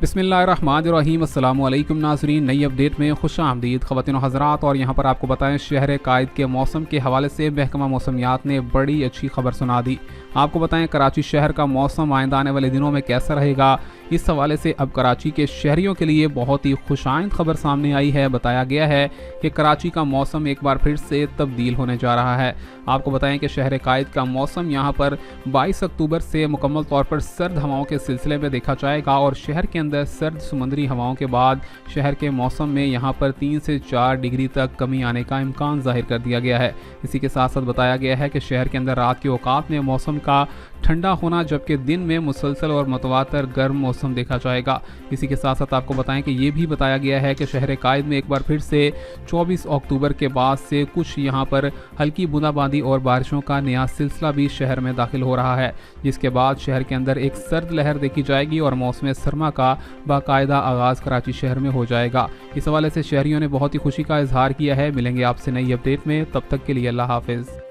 बिस्मिल्लाहिर्रहमानिर्रहीम। अस्सलामुअलैकुम नाज़रीन, नई अपडेट में खुश आमदीद ख़वातीन और हज़रात। और यहाँ पर आपको बताएं, शहर कायद के मौसम के हवाले से महकमा मौसमियात ने बड़ी अच्छी खबर सुना दी। आपको बताएं, कराची शहर का मौसम आइंदा आने वाले दिनों में कैसा रहेगा। इस हवाले से अब कराची के शहरियों के लिए बहुत ही खुशाइंद खबर सामने आई है। बताया गया है कि कराची का मौसम एक बार फिर से तब्दील होने जा रहा है। आपको बताएं कि शहर कायद का मौसम यहाँ पर 22 अक्टूबर से मुकम्मल तौर पर सर्द हवाओं के सिलसिले में देखा जाएगा और शहर के अंदर सर्द समुद्री हवाओं के बाद शहर के मौसम में यहाँ पर 3 से 4 डिग्री तक कमी आने का इम्कान जाहिर कर दिया गया है। इसी के साथ साथ बताया गया है कि शहर के अंदर रात के औकात में मौसम का ठंडा होना, जबकि दिन में मुसलसल और मुतवातर गर्म मौसम देखा जाएगा। इसी के साथ साथ आपको बताएं कि ये भी बताया गया है कि शहर कायद में एक बार फिर से 24 अक्टूबर के बाद से कुछ यहाँ पर हल्की बूंदाबांदी और बारिशों का नया सिलसिला भी शहर में दाखिल हो रहा है, जिसके बाद शहर के अंदर एक सर्द लहर देखी जाएगी और मौसम सरमा का बाकायदा आगाज़ कराची शहर में हो जाएगा। इस हवाले से शहरियों ने बहुत ही खुशी का इजहार किया है। मिलेंगे आपसे नई अपडेट में, तब तक के लिए अल्लाह हाफिज़।